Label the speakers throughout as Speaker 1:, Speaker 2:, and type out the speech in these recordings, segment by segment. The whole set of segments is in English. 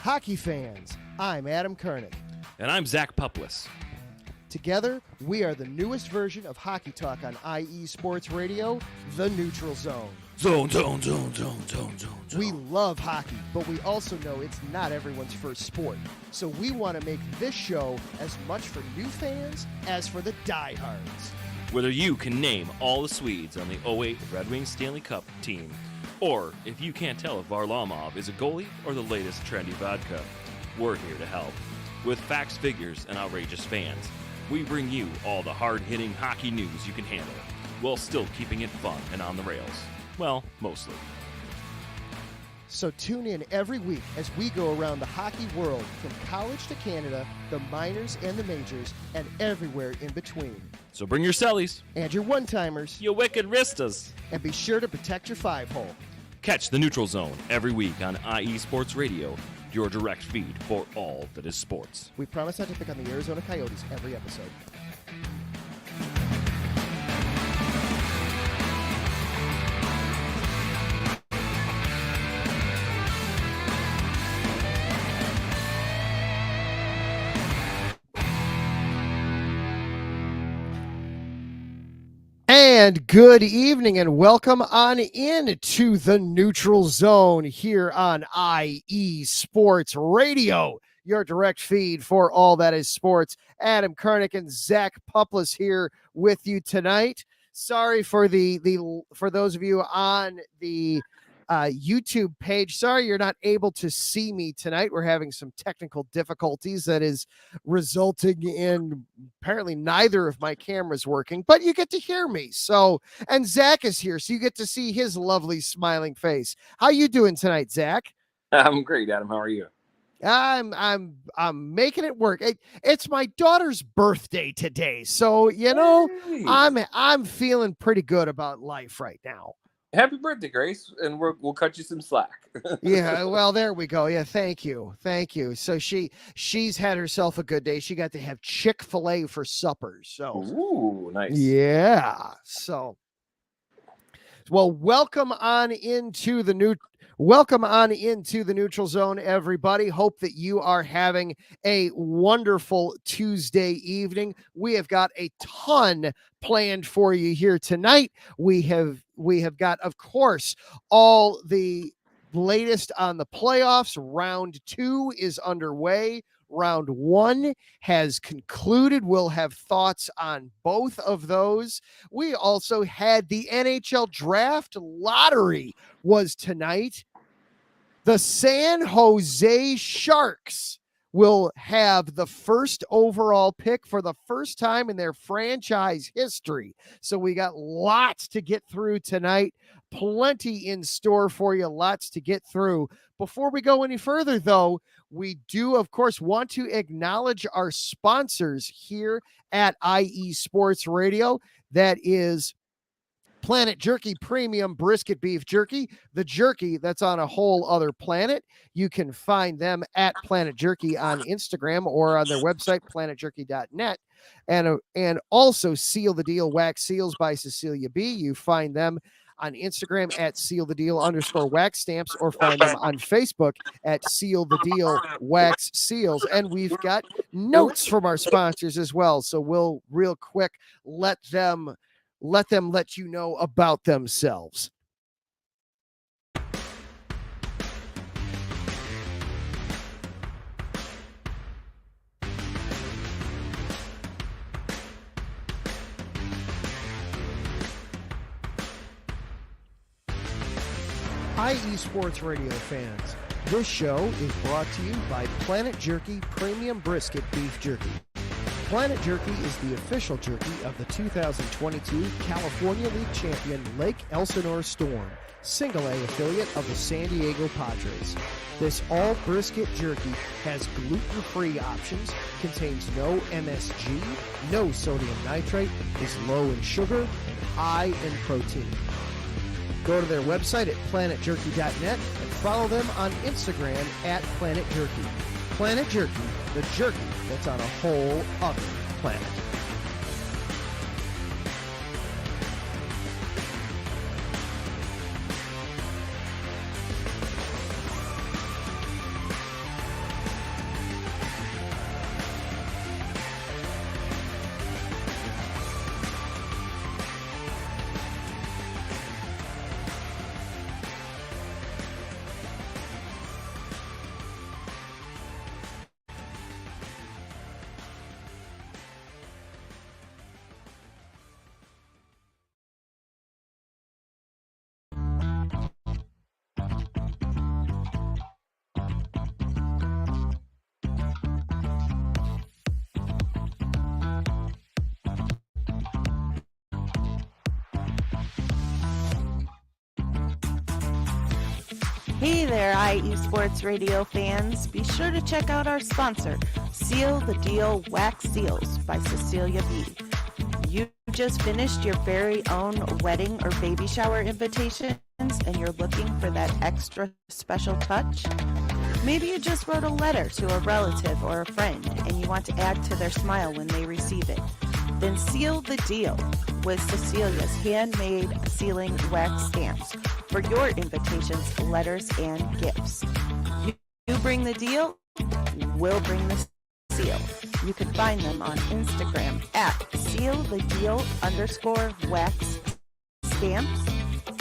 Speaker 1: Hockey fans, I'm Adam Kernick.
Speaker 2: And I'm Zach Puplis.
Speaker 1: Together, we are the newest version of Hockey Talk on IE Sports Radio, The Neutral Zone.
Speaker 2: Zone.
Speaker 1: We love hockey, but we also know it's not everyone's first sport. So we want to make this show as much for new fans as for the diehards.
Speaker 2: Whether you can name all the Swedes on the 08 Red Wings Stanley Cup team, or if you can't tell if Varlamov is a goalie or the latest trendy vodka, we're here to help. With facts, figures, and outrageous fans, we bring you all the hard-hitting hockey news you can handle, while still keeping it fun and on the rails. Well, mostly.
Speaker 1: So tune in every week as we go around the hockey world, from college to Canada, the minors and the majors, and everywhere in between.
Speaker 2: So bring your cellies.
Speaker 1: And your one-timers.
Speaker 2: You wicked wristas.
Speaker 1: And be sure to protect your five-hole.
Speaker 2: Catch the Neutral Zone every week on IE Sports Radio, your direct feed for all that is sports.
Speaker 1: We promise not to pick on the Arizona Coyotes every episode. And good evening and welcome on in to the Neutral Zone here on IE Sports Radio, your direct feed for all that is sports. Adam Kernick and Zach Puplis here with you tonight. Sorry for for those of you on the YouTube page. Sorry you're not able to see me tonight. We're having some technical difficulties that is resulting in apparently neither of my cameras working, but you get to hear me. So, and Zach is here, so you get to see his lovely smiling face. How you doing tonight, Zach?
Speaker 3: I'm great, Adam. How are you?
Speaker 1: I'm making it work. It's my daughter's birthday today, so you know,
Speaker 3: Hey.
Speaker 1: I'm feeling pretty good about life right now.
Speaker 3: Happy birthday, Grace, and we'll cut you some slack.
Speaker 1: Yeah, well, there we go. Yeah, thank you. So she's had herself a good day. She got to have Chick-fil-A for supper. So
Speaker 3: Ooh, nice.
Speaker 1: yeah. So well, welcome on into the Neutral Zone, everybody. Hope that you are having a wonderful Tuesday evening. We have got a ton planned for you here tonight. We have got, of course, all the latest on the playoffs. Round 2 is underway. Round 1 has concluded. We'll have thoughts on both of those. We also had the NHL Draft Lottery was tonight. The San Jose Sharks will have the first overall pick for the first time in their franchise history. So we got lots to get through tonight. Plenty in store for you. Lots to get through. Before we go any further, though, we do, of course, want to acknowledge our sponsors here at IE Sports Radio. That is Planet Jerky Premium Brisket Beef Jerky, the jerky that's on a whole other planet. You can find them at Planet Jerky on Instagram or on their website, planetjerky.net. And also Seal the Deal Wax Seals by Cecilia B. You find them on Instagram at Seal the Deal _wax stamps, or find them on Facebook at Seal the Deal Wax Seals. And we've got notes from our sponsors as well. So we'll real quick let them let you know about themselves. IE Sports Radio fans, this show is brought to you by Planet Jerky Premium Brisket Beef Jerky. Planet Jerky is the official jerky of the 2022 California League champion Lake Elsinore Storm, Single A affiliate of the San Diego Padres. This all brisket jerky has gluten-free options, contains no MSG, no sodium nitrate, is low in sugar, and high in protein. Go to their website at planetjerky.net and follow them on Instagram at Planet Jerky. Planet Jerky, the jerky that's on a whole other planet.
Speaker 4: Hey there, IE Sports Radio fans. Be sure to check out our sponsor, Seal the Deal Wax Seals by Cecilia B. You just finished your very own wedding or baby shower invitations and you're looking for that extra special touch? Maybe you just wrote a letter to a relative or a friend and you want to add to their smile when they receive it. Then seal the deal with Cecilia's handmade sealing wax stamps for your invitations, letters, and gifts. You bring the deal, we'll bring the seal. You can find them on Instagram at sealthedeal_wax stamps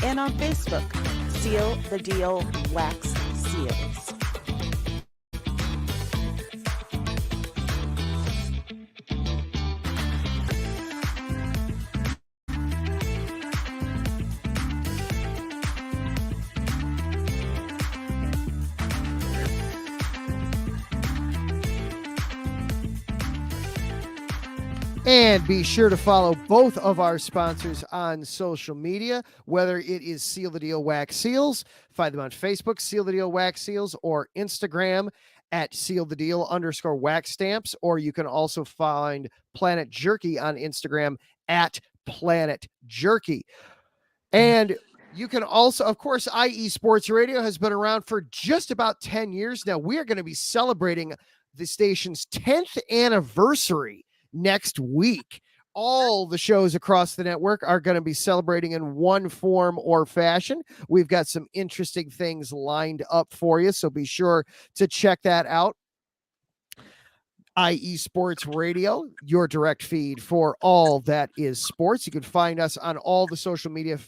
Speaker 4: and on Facebook, Seal the Deal Wax Seals.
Speaker 1: And be sure to follow both of our sponsors on social media, whether it is Seal the Deal Wax Seals. Find them on Facebook, Seal the Deal Wax Seals, or Instagram at Seal the Deal_wax stamps. Or you can also find Planet Jerky on Instagram at Planet Jerky. And you can also, of course, IE Sports Radio has been around for just about 10 years now. We are going to be celebrating the station's 10th anniversary next week. All the shows across the network are going to be celebrating in one form or fashion. We've got some interesting things lined up for you, so be sure to check that out. IE Sports Radio, your direct feed for all that is sports. You can find us on all the social media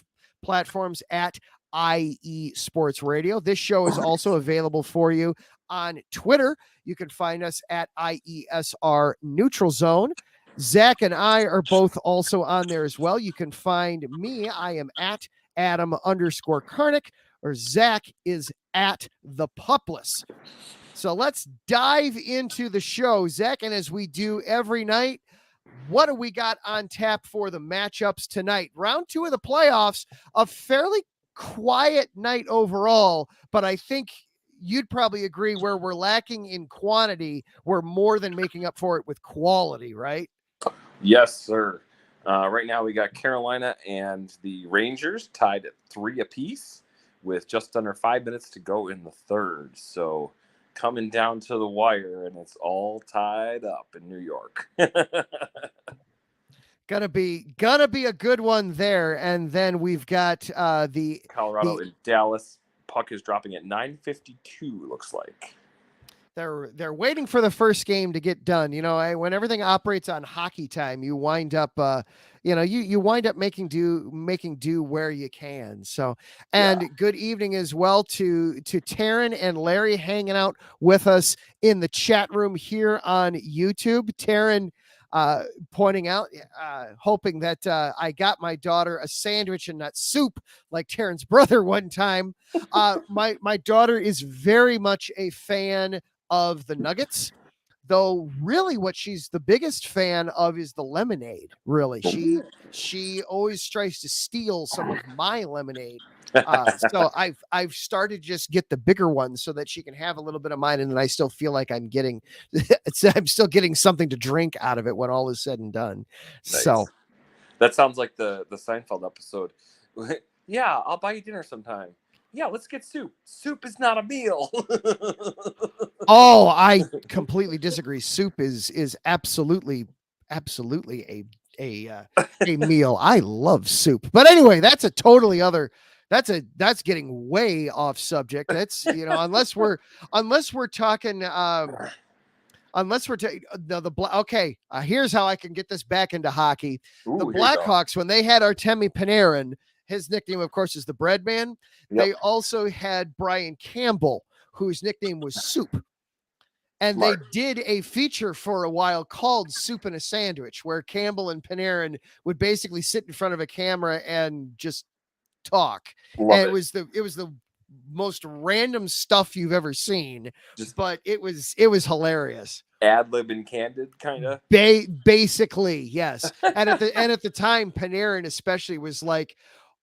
Speaker 1: platforms at IE Sports Radio. This show is also available for you on Twitter. You can find us at IESR Neutral Zone. Zach and I are both also on there as well. You can find me. I am at Adam_Karnick, or Zach is at The Pupless. So let's dive into the show, Zach. And as we do every night, what do we got on tap for the matchups tonight? Round 2 of the playoffs, a fairly quiet night overall, but I think you'd probably agree where we're lacking in quantity, we're more than making up for it with quality, right?
Speaker 3: Yes, sir. Right now we got Carolina and the Rangers tied at 3 apiece with just under 5 minutes to go in the third. So coming down to the wire, and it's all tied up in New York.
Speaker 1: Gonna be a good one there. And then we've got the
Speaker 3: Colorado and Dallas. Puck is dropping at 9:52, looks like.
Speaker 1: They're waiting for the first game to get done. You know, when everything operates on hockey time, you wind up you wind up making do where you can. So, and good evening as well to Taryn and Larry hanging out with us in the chat room here on YouTube. Taryn pointing out, hoping that I got my daughter a sandwich and not soup like Taryn's brother one time. My daughter is very much a fan of the Nuggets, though really what she's the biggest fan of is the lemonade. Really, she always tries to steal some of my lemonade. So I've started to just get the bigger ones so that she can have a little bit of mine, and then I still feel like I'm still getting something to drink out of it when all is said and done. Nice. So
Speaker 3: that sounds like the Seinfeld episode. Yeah, I'll buy you dinner sometime. Yeah, let's get soup. Soup is not a meal.
Speaker 1: Oh, I completely disagree. Soup is absolutely a meal. I love soup. But anyway, that's a totally other. That's getting way off subject. That's, unless we're talking okay. Here's how I can get this back into hockey. Ooh, the Blackhawks, when they had Artemi Panarin, his nickname, of course, is the Bread Man. Yep. They also had Brian Campbell, whose nickname was Soup. And Smart. They did a feature for a while called Soup and a Sandwich, where Campbell and Panarin would basically sit in front of a camera and just talk. And it was the most random stuff you've ever seen, but it was hilarious.
Speaker 3: Ad-lib and candid, kind of.
Speaker 1: Basically, yes. And at the time, Panarin especially was like,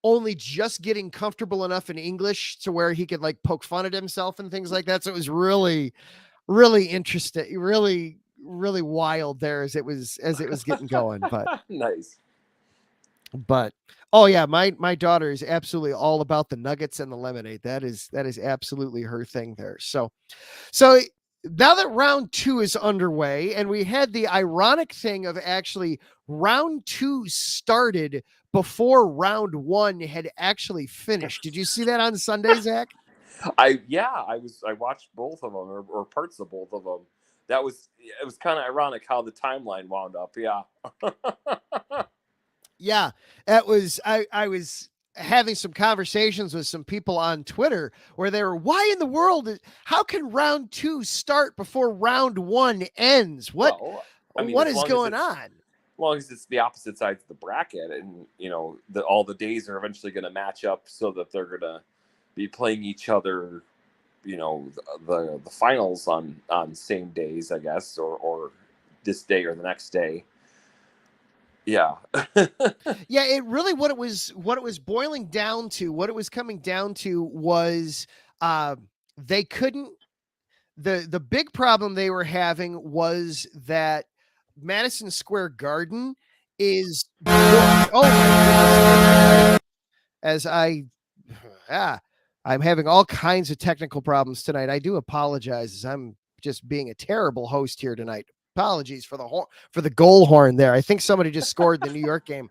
Speaker 1: only just getting comfortable enough in English to where he could like poke fun at himself and things like that. So it was really, really interesting, really, really wild there as it was getting going. But
Speaker 3: Nice.
Speaker 1: Oh yeah, my daughter is absolutely all about the nuggets and the lemonade. That is absolutely her thing there. So now that round 2 is underway, and we had the ironic thing of actually round 2 started before round 1 had actually finished. Did you see that on Sunday, Zach?
Speaker 3: I watched both of them or parts of both of them. It was kind of ironic how the timeline wound up. Yeah.
Speaker 1: Yeah, that was I was having some conversations with some people on Twitter where they were, why in the world how can round 2 start before round 1 ends? What what is going on?
Speaker 3: As long as it's the opposite sides of the bracket, and all the days are eventually going to match up so that they're going to be playing each other, the finals on same days, I guess, or this day or the next day. Yeah.
Speaker 1: Yeah, it really what it was boiling down to, what it was coming down to was they couldn't the big problem they were having was that Madison Square Garden is booked. Oh my goodness. I'm having all kinds of technical problems tonight. I do apologize as I'm just being a terrible host here tonight. Apologies for the goal horn there. I think somebody just scored the New York game.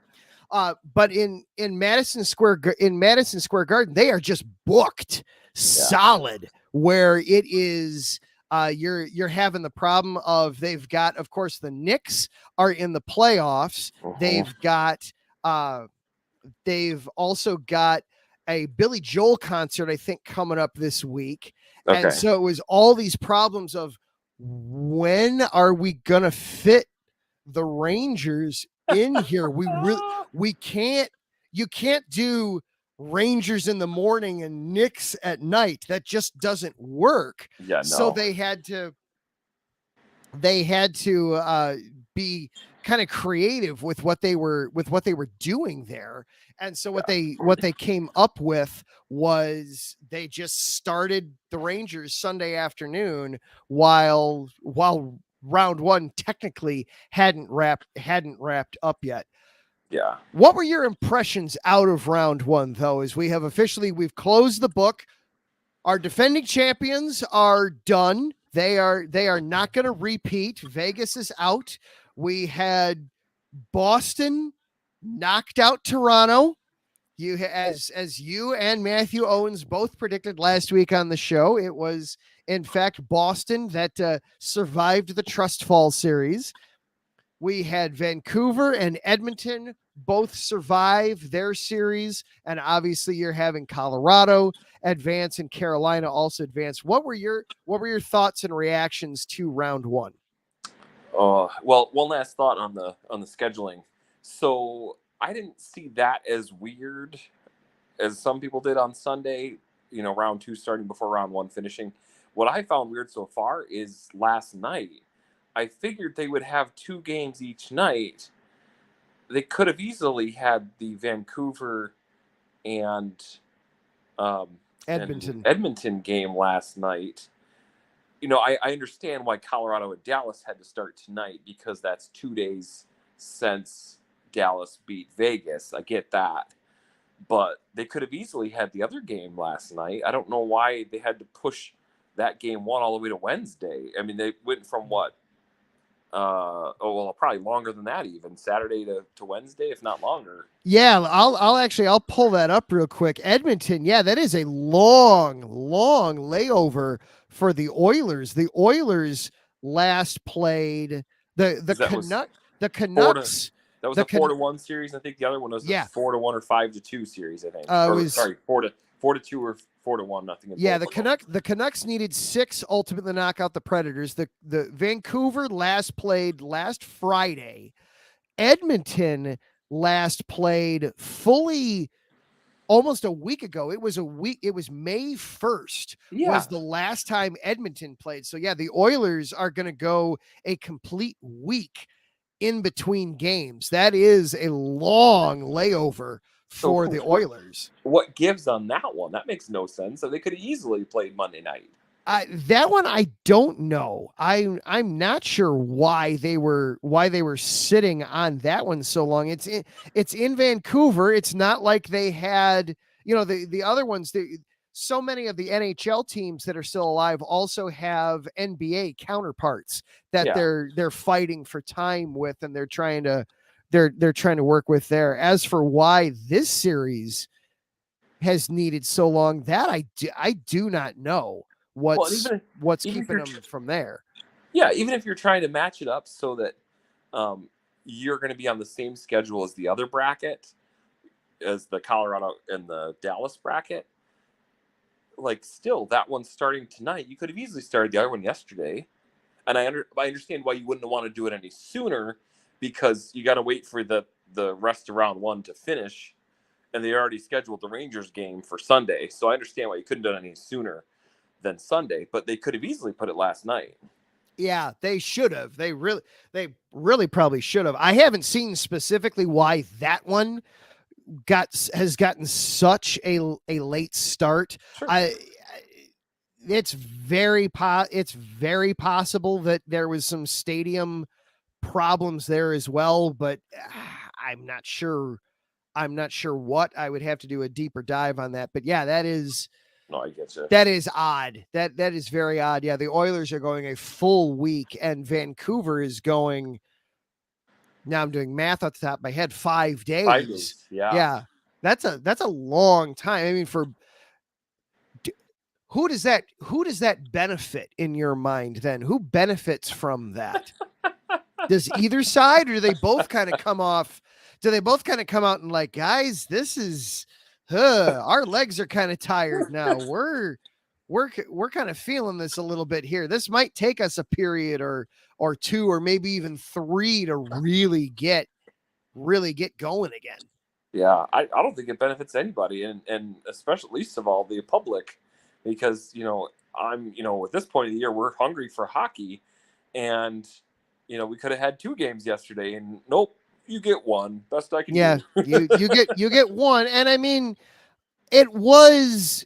Speaker 1: But in Madison Square Garden, they are just booked solid, where it is you're having the problem of, they've got, of course, the Knicks are in the playoffs. They've also got a Billy Joel concert, I think, coming up this week. Okay. And so it was all these problems of, when are we going to fit the Rangers in here? You can't do Rangers in the morning and Knicks at night. That just doesn't work.
Speaker 3: Yeah, no.
Speaker 1: So they had to be kind of creative with what they were doing there. And so what they came up with was they just started the Rangers Sunday afternoon while round 1 technically hadn't wrapped up yet.
Speaker 3: Yeah.
Speaker 1: What were your impressions out of round 1, though, as we've closed the book? Our defending champions are done. They are not going to repeat. Vegas is out. We had Boston knocked out Toronto. As you and Matthew Owens both predicted last week on the show, it was in fact Boston that survived the Trust Fall series. We had Vancouver and Edmonton both survive their series, and obviously you're having Colorado advance and Carolina also advance. What were your thoughts and reactions to round 1?
Speaker 3: Well, one last thought on the scheduling. So I didn't see that as weird as some people did on Sunday, round 2 starting before round 1 finishing. What I found weird so far is last night. I figured they would have 2 games each night. They could have easily had the Vancouver and Edmonton game last night. I understand why Colorado and Dallas had to start tonight, because that's 2 days since Dallas beat Vegas. I get that. But they could have easily had the other game last night. I don't know why they had to push that game 1 all the way to Wednesday. I mean, they went from what? Probably longer than that, even Saturday to Wednesday, if not longer.
Speaker 1: Yeah, I'll pull that up real quick. Edmonton, yeah, that is a long layover for the Oilers. The Oilers last played the Canucks.
Speaker 3: That was a 4-1 series. I think the other one was a 4-1 or 5-2 series. I think. 4-2 or 4-1. Nothing.
Speaker 1: Yeah, the Canucks needed 6 ultimately to knock out the Predators. The Vancouver last played last Friday. Edmonton last played fully almost a week ago. It was May 1st was the last time Edmonton played. So yeah, the Oilers are going to go a complete week in between games. That is a long layover for the Oilers.
Speaker 3: What gives on that one? That makes no sense. So they could have easily played Monday night.
Speaker 1: That one I don't know. I'm not sure why they were sitting on that one so long. It's in Vancouver. It's not like they had, the other ones. So many of the NHL teams that are still alive also have NBA counterparts that they're fighting for time with, and they're trying to work with there. As for why this series has needed so long, that I do not know. What's keeping them from there?
Speaker 3: Yeah, even if you're trying to match it up so that you're going to be on the same schedule as the other bracket, as the Colorado and the Dallas bracket, like still that one's starting tonight. You could have easily started the other one yesterday, and I understand why you wouldn't want to do it any sooner, because you got to wait for the rest of round one to finish, and they already scheduled the Rangers game for Sunday. So I understand why you couldn't do it any sooner than Sunday, but they could have easily put it last night.
Speaker 1: Yeah, they should have. They really probably should have. I haven't seen specifically why that one has gotten such a late start.
Speaker 3: Sure.
Speaker 1: It's very possible that there was some stadium problems there as well, but I'm not sure what. I would have to do a deeper dive on that. But yeah, that is.
Speaker 3: No, I get you.
Speaker 1: That is odd. That is very odd. Yeah, the Oilers are going a full week, and Vancouver is going. Now I'm doing math off the top of my head. 5 days.
Speaker 3: 5 days. Yeah.
Speaker 1: Yeah. That's a long time. I mean, who does that benefit in your mind then? Who benefits from that? Does either side, or do they both kind of come off? Do they both kind of come out and like, guys, this is. Our legs are kind of tired now. We're kind of feeling this a little bit here. This might take us a period or two, or maybe even 3 to really get going again.
Speaker 3: Yeah, I don't think it benefits anybody, and especially least of all the public, because I'm at this point of the year we're hungry for hockey, and we could have had 2 games yesterday, and nope. You get one. Best I can do.
Speaker 1: Yeah, you get one. And I mean, it was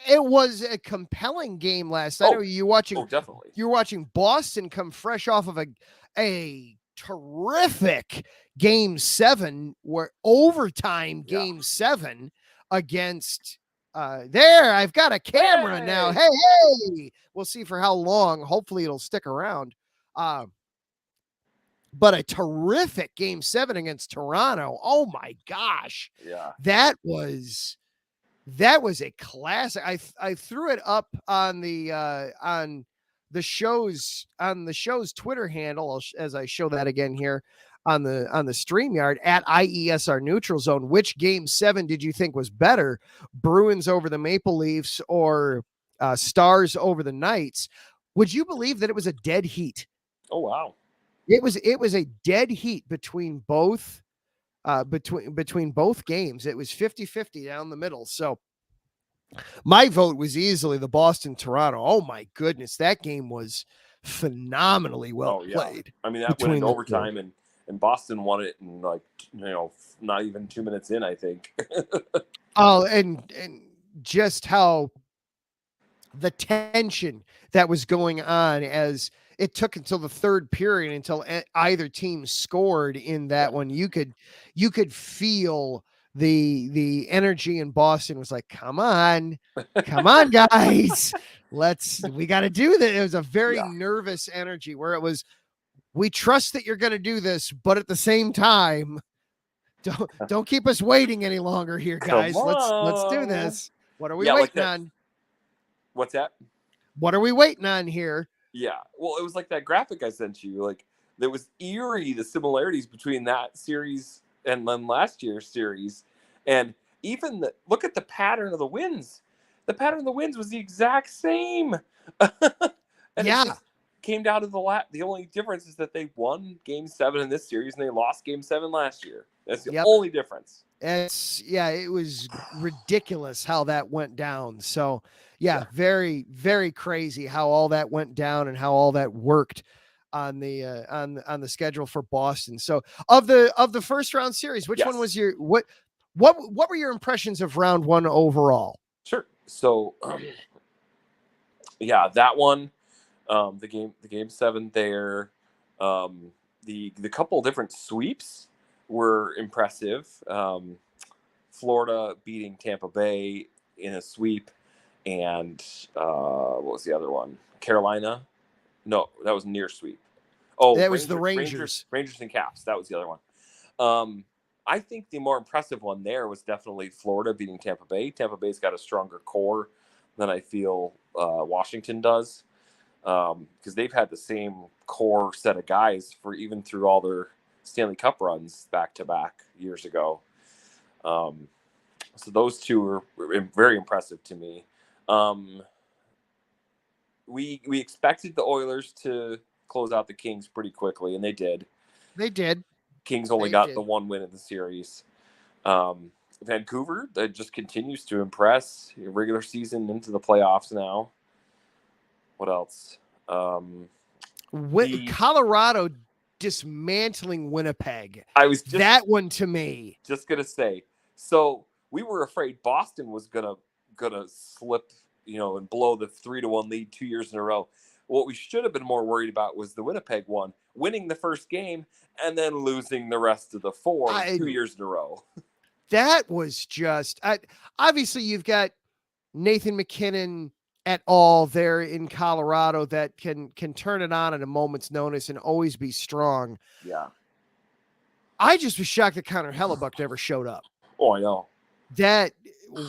Speaker 1: a compelling game last night.
Speaker 3: Definitely.
Speaker 1: You're watching Boston come fresh off of a terrific game 7, where overtime game 7 against there. I've got a camera now. Hey. We'll see for how long. Hopefully it'll stick around. But a terrific game 7 against Toronto. Oh my gosh.
Speaker 3: Yeah.
Speaker 1: That was a classic. I threw it up on the show's Twitter handle as I show that again here on the StreamYard at IESR Neutral Zone. Which game 7 did you think was better? Bruins over the Maple Leafs or Stars over the Knights? Would you believe that it was a dead heat?
Speaker 3: Oh wow.
Speaker 1: It was a dead heat between both between both games. It was 50-50 down the middle. So my vote was easily the Boston-Toronto. Oh my goodness, that game was phenomenally well played.
Speaker 3: I mean, that went in overtime, and Boston won it in not even 2 minutes in, I think.
Speaker 1: Oh, and just how the tension that was going on, as it took until the third period until either team scored in that one. You could feel the energy in Boston was like, come on guys, we got to do this. It was a very nervous energy where it was, we trust that you're going to do this, but at the same time, don't keep us waiting any longer here, guys. Let's do this. What are we waiting on?
Speaker 3: What's that?
Speaker 1: What are we waiting on here?
Speaker 3: Yeah. Well, it was like that graphic I sent you. Like, there was eerie, the similarities between that series and then last year's series. And even look at the pattern of the wins. The pattern of the wins was the exact same. And it just came down to the only difference is that they won game 7 in this series and they lost game 7 last year. That's the only difference.
Speaker 1: It was ridiculous how that went down. So very, very crazy how all that went down and how all that worked on the schedule for Boston. So of the first round series, which one was What were your impressions of round one overall?
Speaker 3: Sure. So, yeah, that one, the game seven there, the couple different sweeps were impressive. Florida beating Tampa Bay in a sweep, and what was the other one? Carolina. No, that was near sweep. Oh,
Speaker 1: That was the Rangers.
Speaker 3: Rangers and Caps. That was the other one. I think the more impressive one there was definitely Florida beating Tampa Bay. Tampa Bay's got a stronger core than I feel Washington does, because they've had the same core set of guys for even through all their Stanley Cup runs back to back years ago. So those two were very impressive to me. We expected the Oilers to close out the Kings pretty quickly, and they did.
Speaker 1: They did.
Speaker 3: Kings only got the one win in the series. Vancouver, that just continues to impress. Regular season into the playoffs now. What else?
Speaker 1: Colorado dismantling Winnipeg.
Speaker 3: I was just,
Speaker 1: that one to me.
Speaker 3: Just gonna say. So we were afraid Boston was gonna slip, and blow the 3-1 lead 2 years in a row. What we should have been more worried about was the Winnipeg one, winning the first game and then losing the rest of the 2 years in a row.
Speaker 1: That was just obviously you've got Nathan McKinnon et al. There in Colorado that can turn it on at a moment's notice and always be strong.
Speaker 3: Yeah.
Speaker 1: I just was shocked that Connor Hellebuck never showed up.
Speaker 3: Oh, I know.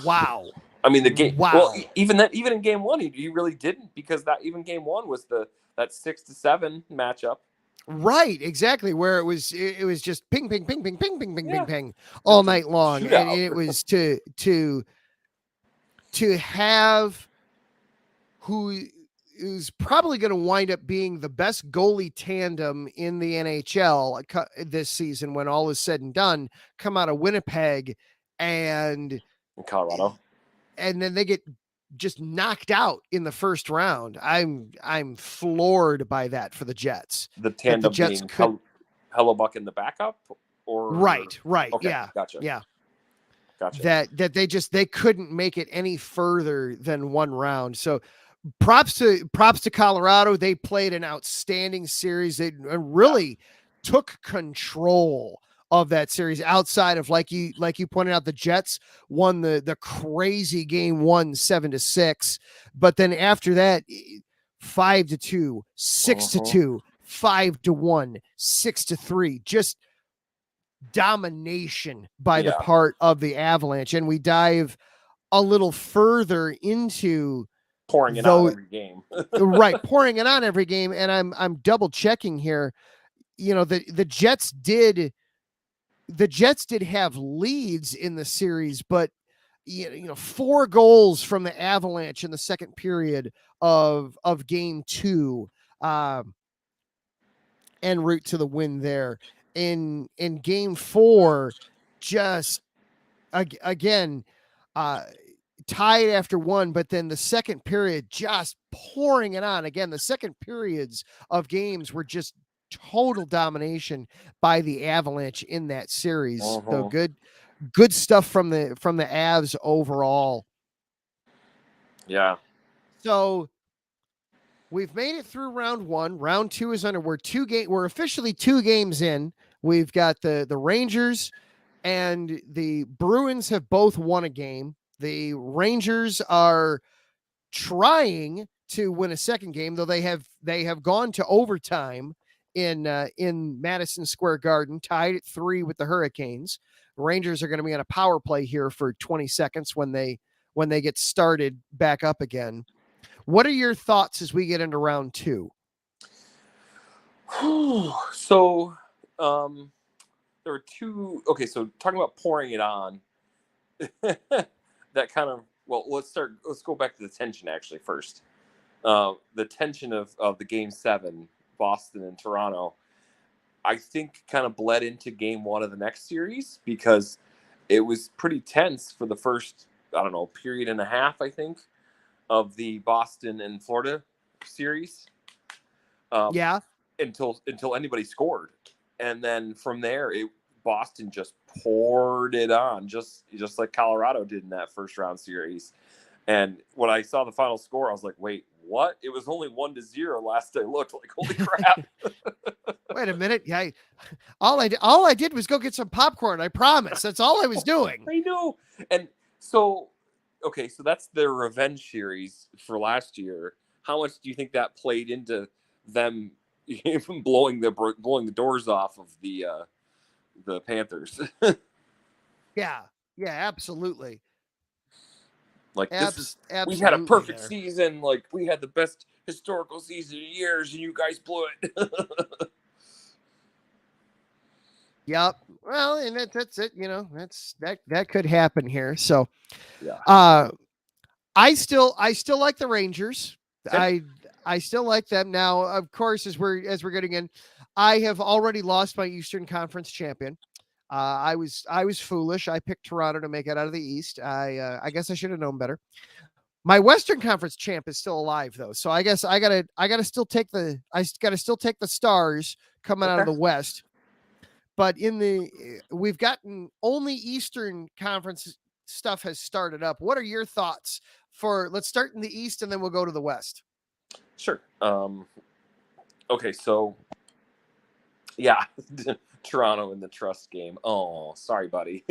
Speaker 1: Wow.
Speaker 3: I mean, the game.
Speaker 1: Wow.
Speaker 3: Well, even in game one, he really didn't, because that even game one was that 6-7 matchup.
Speaker 1: Right, exactly. Where it was just ping, ping, ping, ping, ping, ping, ping, ping, ping all night long, and it was to have who's probably going to wind up being the best goalie tandem in the NHL this season when all is said and done, come out of Winnipeg and
Speaker 3: in Colorado.
Speaker 1: And then they get just knocked out in the first round. I'm floored by that for the Jets.
Speaker 3: The tandem being Hellebuck in the backup, or
Speaker 1: right.
Speaker 3: Okay,
Speaker 1: yeah,
Speaker 3: gotcha.
Speaker 1: Yeah,
Speaker 3: gotcha.
Speaker 1: That they couldn't make it any further than one round. So props to Colorado. They played an outstanding series. They really took control of that series, outside of like you pointed out, the Jets won the crazy game 7-6, but then after that 5-2, 6-2, 5-1, 6-3, just domination by the part of the Avalanche. And we dive a little further into
Speaker 3: pouring it on every game.
Speaker 1: Right, pouring it on every game. And I'm double checking here. The Jets did have leads in the series, but 4 goals from the Avalanche in the second period of game 2, en route to the win there. In game 4, just again tied after 1, but then the second period just pouring it on. Again, the second periods of games were just total domination by the Avalanche in that series. So good stuff from the Avs overall.
Speaker 3: Yeah.
Speaker 1: So we've made it through round 1. Round 2 is under. We're officially 2 games in. We've got the Rangers and the Bruins have both won a game. The Rangers are trying to win a second game, though they have gone to overtime in Madison Square Garden, tied at 3 with the Hurricanes. The Rangers are going to be on a power play here for 20 seconds when they get started back up again. What are your thoughts as we get into round 2?
Speaker 3: So there were 2. Okay, so talking about pouring it on, that kind of, well, let's go back to the tension actually first. The tension of the game 7, Boston and Toronto, I think kind of bled into game 1 of the next series, because it was pretty tense for the first, period and a half, I think, of the Boston and Florida series. Until anybody scored. And then from there, Boston just poured it on, just like Colorado did in that first round series. And when I saw the final score, I was like, wait, what? It was only 1-0 last I looked. Like, holy crap.
Speaker 1: Wait a minute. Yeah. All I did was go get some popcorn. I promise. That's all I was doing.
Speaker 3: I know. And so, okay, so that's their revenge series for last year. How much do you think that played into them even blowing the doors off of the Panthers?
Speaker 1: Yeah, absolutely.
Speaker 3: Like,
Speaker 1: Absolutely,
Speaker 3: we had a perfect season. Like, we had the best historical season in years, and you guys blew it.
Speaker 1: Yep. Well, and that's it. You know, that could happen here. So,
Speaker 3: yeah.
Speaker 1: I still like the Rangers.
Speaker 3: Okay.
Speaker 1: I still like them. Now, of course, as we're getting in, I have already lost my Eastern Conference champion. I was foolish. I picked Toronto to make it out of the East. I guess I should have known better. My Western Conference champ is still alive though, so I guess I gotta still take the Stars coming out of the West. But we've gotten only Eastern Conference stuff has started up. What are your thoughts for? Let's start in the East and then we'll go to the West.
Speaker 3: Sure. Okay, so yeah, Toronto in the trust game. Oh, sorry, buddy.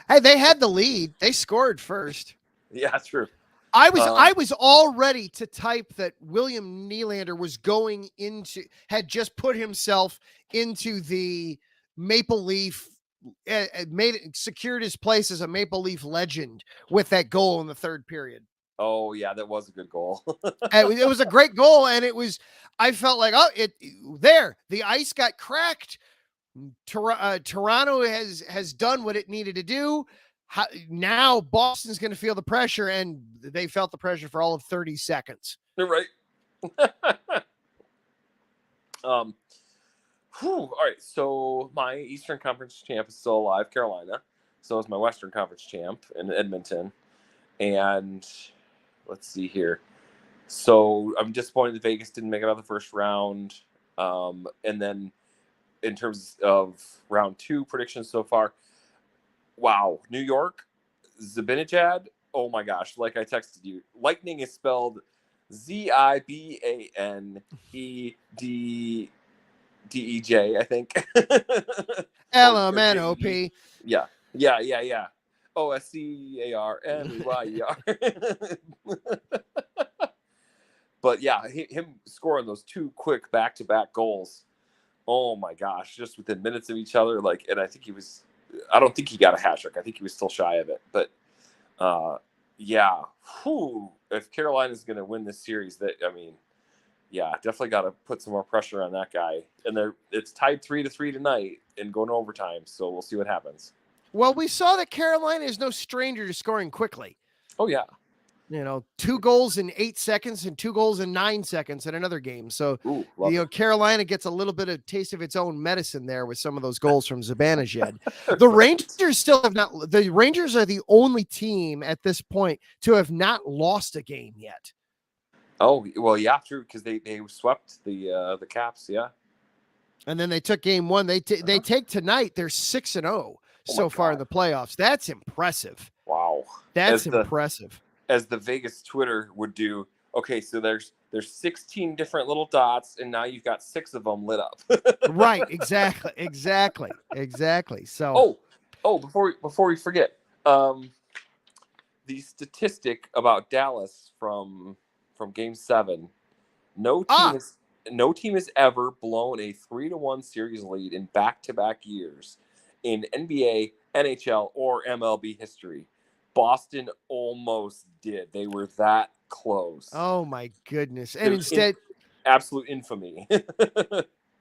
Speaker 1: Hey, they had the lead. They scored first.
Speaker 3: Yeah, true.
Speaker 1: I was all ready to type that William Nylander had just put himself into the Maple Leaf, secured his place as a Maple Leaf legend with that goal in the third period.
Speaker 3: Oh yeah, that was a good goal.
Speaker 1: It was a great goal, and I felt like, the ice got cracked. Toronto has done what it needed to do. Now Boston's going to feel the pressure, and they felt the pressure for all of 30 seconds.
Speaker 3: Right. All right. So my Eastern Conference champ is still alive, Carolina. So is my Western Conference champ in Edmonton. And let's see here. So I'm disappointed that Vegas didn't make it out of the first round. And then in terms of round 2 predictions so far, wow, New York, Zibanejad. Oh my gosh, like I texted you, Lightning is spelled Zibanejej, I think.
Speaker 1: LMNOP.
Speaker 3: Yeah. OSCARMEYER. But yeah, him scoring those 2 quick back-to-back goals. Oh my gosh, just within minutes of each other. Like, and I don't think he got a hat trick. I think he was still shy of it. But yeah, if Carolina is going to win this series, definitely got to put some more pressure on that guy. And it's tied 3-3 tonight and going to overtime. So we'll see what happens.
Speaker 1: Well, we saw that Carolina is no stranger to scoring quickly.
Speaker 3: Oh yeah.
Speaker 1: 2 goals in 8 seconds and 2 goals in 9 seconds in another game. So, Carolina gets a little bit of taste of its own medicine there with some of those goals from Zibanejad. The Rangers still have not. The Rangers are the only team at this point to have not lost a game yet.
Speaker 3: Oh well, yeah, true, because they swept the Caps, yeah.
Speaker 1: And then they took game 1. They take tonight. They're 6-0 so far in the playoffs. That's impressive.
Speaker 3: Wow,
Speaker 1: that's impressive.
Speaker 3: As the Vegas Twitter would do. Okay, so there's 16 different little dots, and now you've got 6 of them lit up.
Speaker 1: Right, exactly. So,
Speaker 3: before we forget, the statistic about Dallas from Game 7, no team has ever blown a 3-1 series lead in back-to-back years in NBA, NHL, or MLB history. Boston almost did. They were that close.
Speaker 1: Oh my goodness! And instead,
Speaker 3: absolute infamy.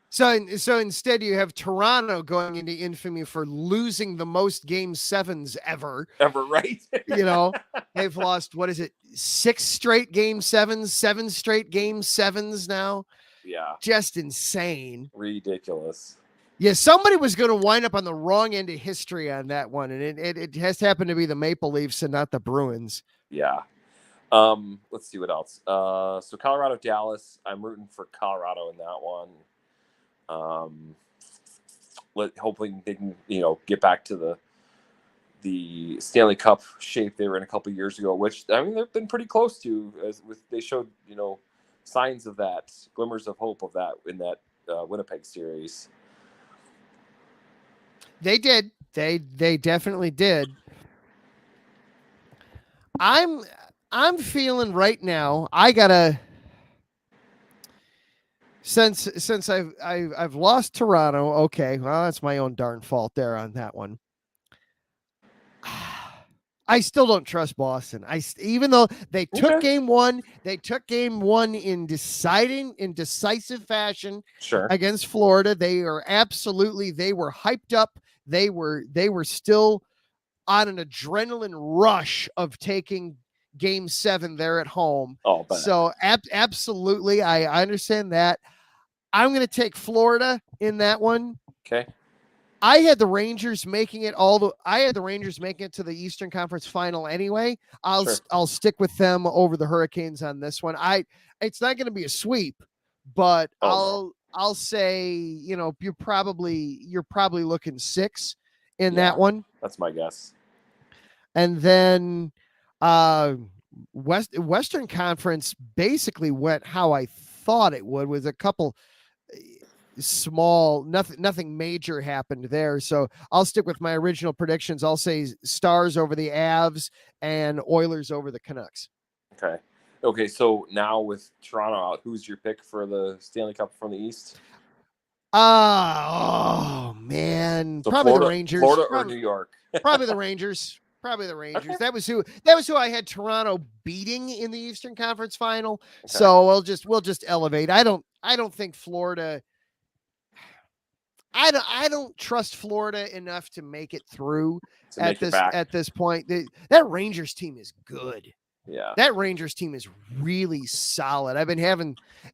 Speaker 1: So instead, you have Toronto going into infamy for losing the most Game 7s ever.
Speaker 3: Right?
Speaker 1: They've lost, 6 straight Game 7s, 7 straight Game 7s now.
Speaker 3: Yeah,
Speaker 1: just insane,
Speaker 3: ridiculous.
Speaker 1: Yeah, somebody was going to wind up on the wrong end of history on that one, and it has happened to be the Maple Leafs and not the Bruins.
Speaker 3: Yeah. Let's see what else. So Colorado, Dallas. I'm rooting for Colorado in that one. hopefully they can get back to the Stanley Cup shape they were in a couple of years ago, which I mean they've been pretty close to. They showed signs of that, glimmers of hope of that in that Winnipeg series.
Speaker 1: They did. They definitely did. I'm feeling right now. I gotta since I've lost Toronto. Okay, well that's my own darn fault there on that one. I still don't trust Boston. Even though they took game one in decisive fashion against Florida. They were hyped up. They were still on an adrenaline rush of taking game 7 there at home. So absolutely. I understand that. I'm going to take Florida in that one.
Speaker 3: Okay.
Speaker 1: I had the Rangers making it to the Eastern Conference Final anyway. I'll stick with them over the Hurricanes on this one. It's not going to be a sweep, but I'll say, you're probably looking 6 in that one.
Speaker 3: That's my guess.
Speaker 1: And then Western Conference basically went how I thought it would, with a couple small, nothing major happened there. So I'll stick with my original predictions. I'll say Stars over the Avs and Oilers over the Canucks.
Speaker 3: Okay. So now with Toronto out, who's your pick for the Stanley Cup from the East?
Speaker 1: Oh man,
Speaker 3: so
Speaker 1: probably
Speaker 3: Florida,
Speaker 1: the Rangers.
Speaker 3: Or New York.
Speaker 1: Probably the Rangers. Okay. That was who I had Toronto beating in the Eastern Conference Final. Okay. So we'll just elevate. I don't think Florida. I don't trust Florida enough to make it through at this point. That Rangers team is good.
Speaker 3: Yeah.
Speaker 1: That Rangers team is really solid. I've been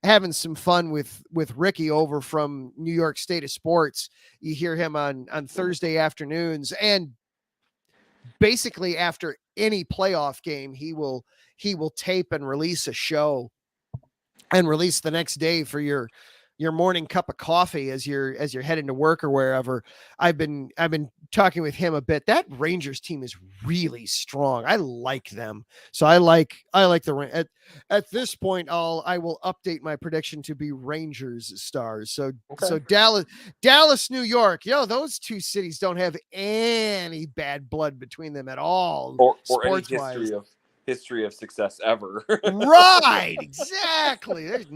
Speaker 1: having some fun with Ricky over from New York State of Sports. You hear him on Thursday afternoons, and basically after any playoff game, he will tape and release a show and release the next day for your morning cup of coffee as you're heading to work or wherever. I've been talking with him a bit. That Rangers team is really strong. I like them. So I like the at this point I will update my prediction to be Rangers Stars. So Dallas, New York, those two cities don't have any bad blood between them at all.
Speaker 3: Or any history of success ever.
Speaker 1: Right, exactly. There's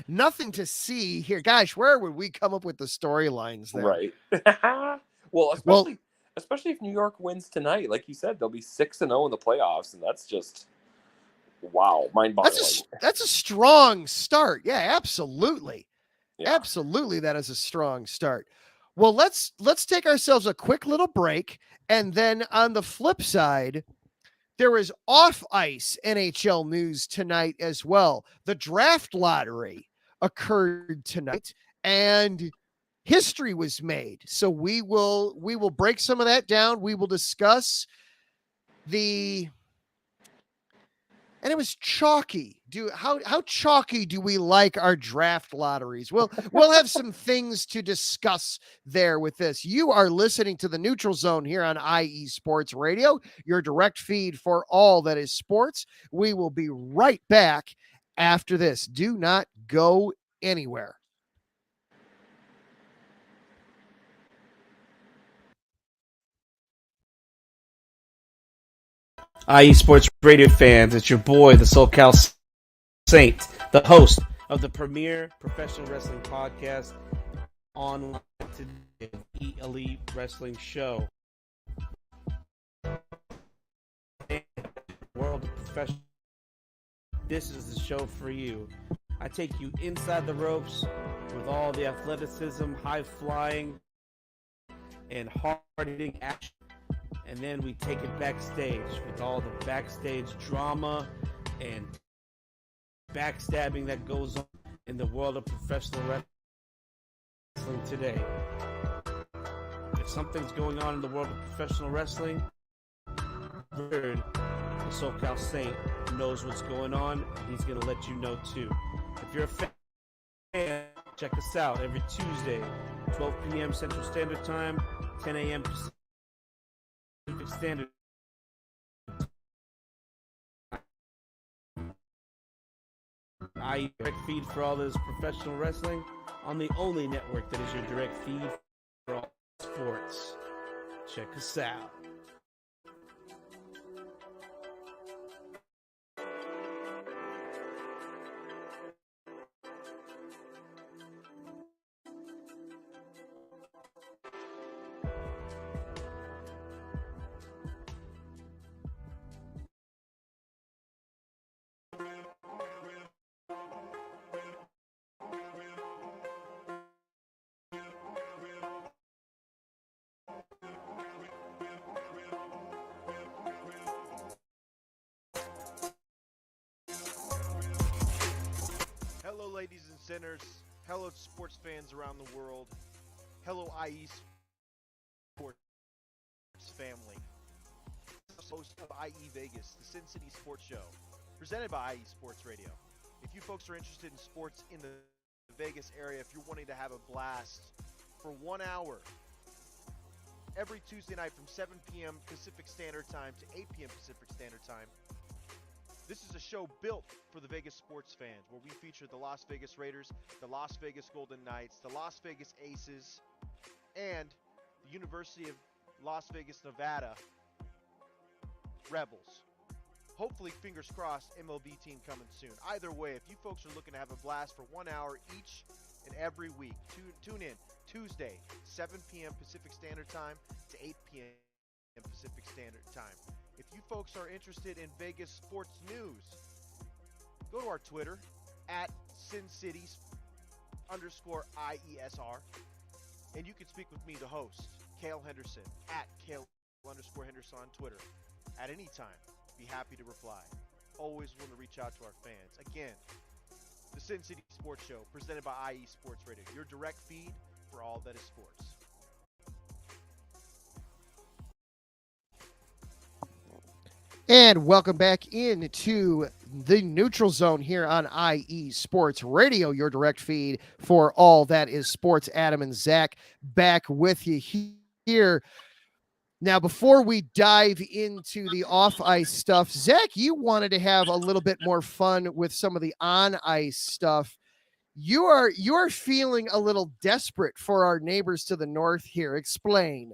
Speaker 1: nothing to see here. Gosh, where would we come up with the storylines there?
Speaker 3: Right. Especially if New York wins tonight. Like you said, they'll be 6-0 in the playoffs, and that's just mind-boggling.
Speaker 1: That's a strong start. Yeah, absolutely. Yeah. Absolutely, that is a strong start. Well, let's take ourselves a quick little break, and then on the flip side, there is off-ice NHL news tonight as well. The draft lottery occurred tonight, and history was made. So we will break some of that down. We will discuss and it was chalky. How chalky do we like our draft lotteries? We'll have some things to discuss there with this. You are listening to the Neutral Zone here on IE Sports Radio, your direct feed for all that is sports. We will be right back after this. Do not go anywhere.
Speaker 5: IE Sports Radio fans, it's your boy, the SoCal Saint, the host of the premier professional wrestling podcast online today, the Elite Wrestling Show. World of professional. This is the show for you. I take you inside the ropes with all the athleticism, high flying, and hard-hitting action. And then we take it backstage with all the backstage drama and backstabbing that goes on in the world of professional wrestling today. If something's going on in the world of professional wrestling, the SoCal Saint knows what's going on, and he's going to let you know too. If you're a fan, check us out every Tuesday 12 p.m. Central Standard Time, 10 a.m. Pacific Standard I direct feed for all this professional wrestling on the only network that is your direct feed for all sports. Check us out.
Speaker 6: Hello, ladies and sinners. Hello, sports fans around the world. Hello, IE Sports family. Host of IE Vegas, the Sin City Sports Show, presented by IE Sports Radio. If you folks are interested in sports in the Vegas area, if you're wanting to have a blast for 1 hour every Tuesday night from 7 p.m. Pacific Standard Time to 8 p.m. Pacific Standard Time, this is a show built for the Vegas sports fans, where we feature the Las Vegas Raiders, the Las Vegas Golden Knights, the Las Vegas Aces, and the University of Las Vegas, Nevada Rebels. Hopefully, fingers crossed, MLB team coming soon. Either way, if you folks are looking to have a blast for 1 hour each and every week, tune in Tuesday, 7 p.m. Pacific Standard Time to 8 p.m. Pacific Standard Time. If you folks are interested in Vegas sports news, go to our Twitter at SinCities_IESR, and you can speak with me, the host, Cale Henderson, at Cale_Henderson on Twitter at any time. Be happy to reply. Always want to reach out to our fans. Again, the Sin City Sports Show, presented by IE Sports Radio, your direct feed for all that is sports.
Speaker 1: And welcome back into the neutral zone here on IE Sports Radio, your direct feed for all that is sports. Adam and Zach back with you here. Now, before we dive into the off-ice stuff, Zach, you wanted to have a little bit more fun with some of the on-ice stuff. You are feeling a little desperate for our neighbors to the north here. Explain.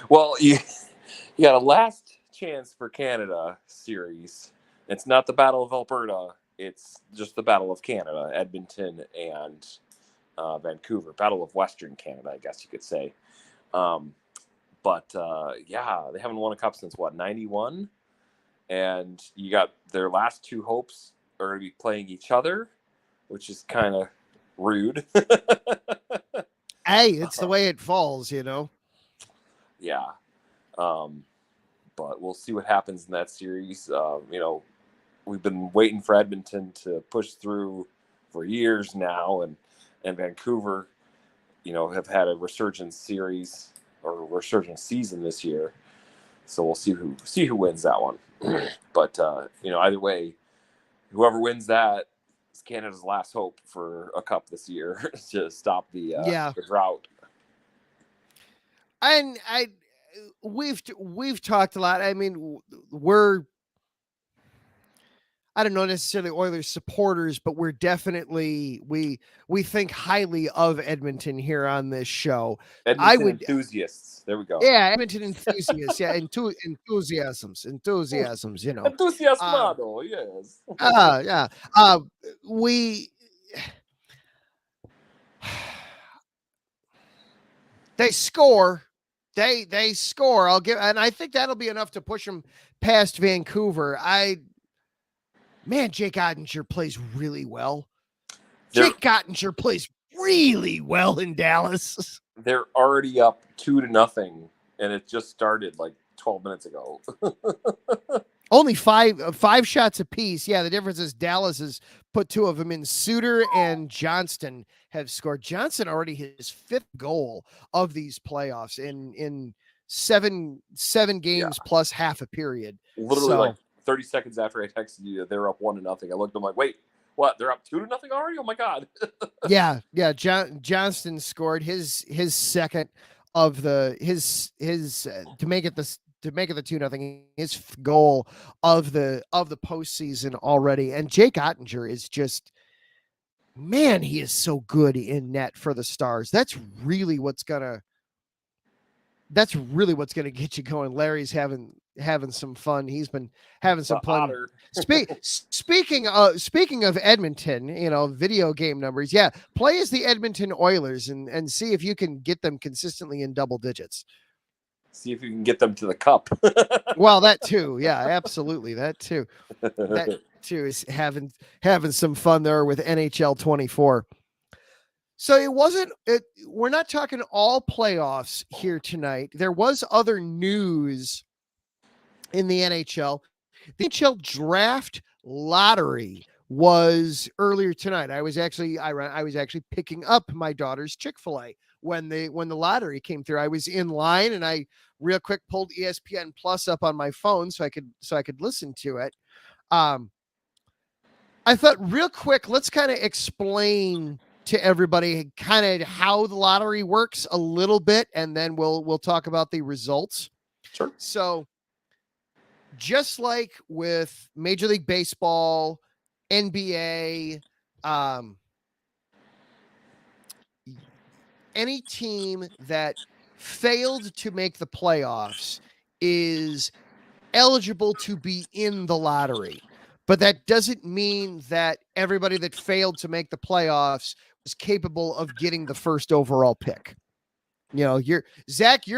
Speaker 3: Well, you got a last chance for Canada series. It's not the Battle of Alberta. It's just the Battle of Canada, Edmonton and Vancouver. Battle of Western Canada, I guess you could say. But yeah, they haven't won a cup since, 91? And you got their last two hopes are going to be playing each other, which is kind of rude.
Speaker 1: Hey, it's the way it falls, you know?
Speaker 3: Yeah. But we'll see what happens in that series. We've been waiting for Edmonton to push through for years now, and Vancouver, have had a resurgence series or resurgence season this year. So we'll see who wins that one. But either way, whoever wins that is Canada's last hope for a cup this year to stop the drought.
Speaker 1: And we've talked a lot. I mean, I don't know necessarily Oilers supporters, but we're definitely we think highly of Edmonton here on this show.
Speaker 3: Enthusiasts. There we go.
Speaker 1: Yeah, Edmonton enthusiasts. Yeah, enthusiasms. You know,
Speaker 3: Entusiasmado. Yes.
Speaker 1: Yeah. They score. They score. And I think that'll be enough to push them past Vancouver. Jake Ottinger plays really well. Jake Ottinger plays really well in Dallas.
Speaker 3: They're already up 2-0, and it just started like 12 minutes ago.
Speaker 1: Only five shots apiece. Yeah, the difference is Dallas has put two of them in. Suter and Johnston have scored. Johnston already his fifth goal of these playoffs in seven games plus half a period.
Speaker 3: Literally, like 30 seconds after I texted you, they were up 1-0. I looked, I'm like, wait, What? They're up 2-0 already? Oh my God.
Speaker 1: Yeah. Johnston scored his second of the to make it the 2-0, his goal of the postseason already. And Jake Ottinger is just, man, he is so good in net for the Stars. That's really what's gonna get you going. Larry's having some fun. He's been having some fun. Speaking of Edmonton, video game numbers. Yeah, play as the Edmonton Oilers and see if you can get them consistently in double digits.
Speaker 3: See if you can get them to the cup.
Speaker 1: Well, that too. Yeah, absolutely. That too. That too is having some fun there with NHL 24. So we're not talking all playoffs here tonight. There was other news in the NHL. The NHL Draft Lottery was earlier tonight. I was actually picking up my daughter's Chick-fil-A when the lottery came through. I was in line and I real quick pulled ESPN Plus up on my phone so I could listen to it. I thought real quick, let's kind of explain to everybody kind of how the lottery works a little bit, and then we'll talk about the results.
Speaker 3: Sure.
Speaker 1: So just like with Major League Baseball, NBA, any team that failed to make the playoffs is eligible to be in the lottery. But that doesn't mean that everybody that failed to make the playoffs was capable of getting the first overall pick. Your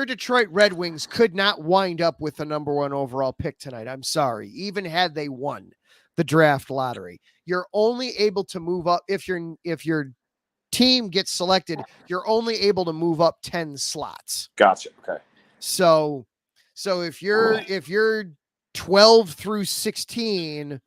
Speaker 1: Detroit Red Wings could not wind up with the number 1 overall pick tonight. I'm sorry. Even had they won the draft lottery, you're only able to move up if your team gets selected. You're only able to move up 10 slots.
Speaker 3: Gotcha. Okay.
Speaker 1: So if you're 12 through 16,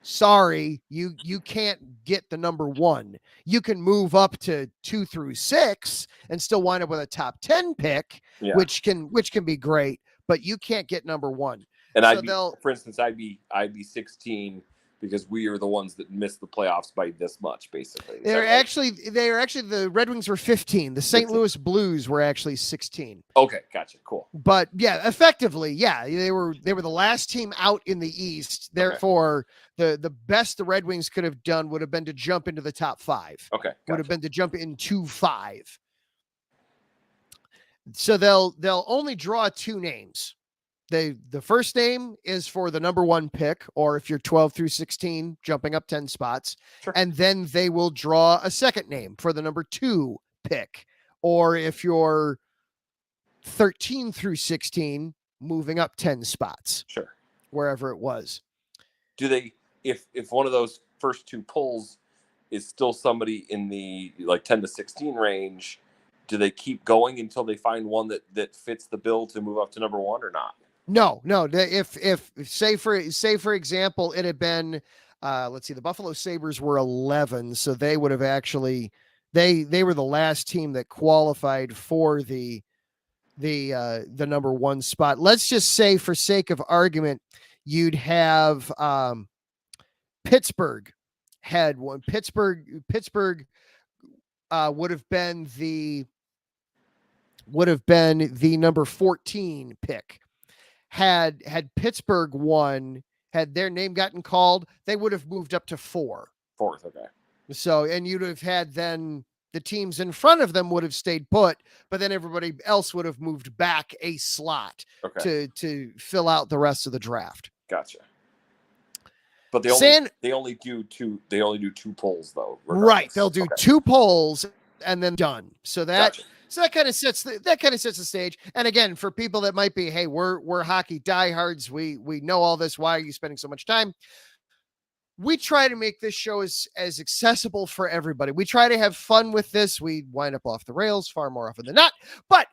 Speaker 1: sorry, you can't get the number 1. You can move up to 2 through 6 and still wind up with a top 10 pick, which can be great, but you can't get number 1.
Speaker 3: And for instance, I'd be 16 because we are the ones that missed the playoffs by this much, basically.
Speaker 1: They're actually the Red Wings were 15. The St. Louis Blues were actually 16.
Speaker 3: Okay, gotcha, cool.
Speaker 1: But yeah, effectively, they were the last team out in the East. Therefore, the best the Red Wings could have done would have been to jump into the top 5.
Speaker 3: Okay, gotcha.
Speaker 1: Would have been to jump into 5. So they'll only draw 2 names. The first name is for the number 1 pick, or if you're 12 through 16, jumping up 10 spots.
Speaker 3: Sure.
Speaker 1: And then they will draw a second name for the number 2 pick, or if you're 13 through 16, moving up 10 spots.
Speaker 3: Sure.
Speaker 1: Wherever it was.
Speaker 3: Do they, if one of those first 2 pulls is still somebody in the 10 to 16 range, do they keep going until they find one that fits the bill to move up to number 1 or not?
Speaker 1: No. If say for example, it had been, let's see, the Buffalo Sabres were 11. So they would have actually, they were the last team that qualified for the number 1 spot. Let's just say, for sake of argument, you'd have, Pittsburgh had one. Pittsburgh would have been the number 14 pick. Had Pittsburgh won, had their name gotten called, they would have moved up to 4.
Speaker 3: 4th, okay.
Speaker 1: So, and you'd have had then the teams in front of them would have stayed put, but then everybody else would have moved back a slot to fill out the rest of the draft.
Speaker 3: Gotcha. But they only do 2 polls though. Regardless. Right.
Speaker 1: They'll do 2 polls and then done. So that
Speaker 3: gotcha.
Speaker 1: So that kind of sets the stage. And again, for people that might be, hey, we're hockey diehards, we know all this. Why are you spending so much time? We try to make this show as accessible for everybody. We try to have fun with this. We wind up off the rails far more often than not, but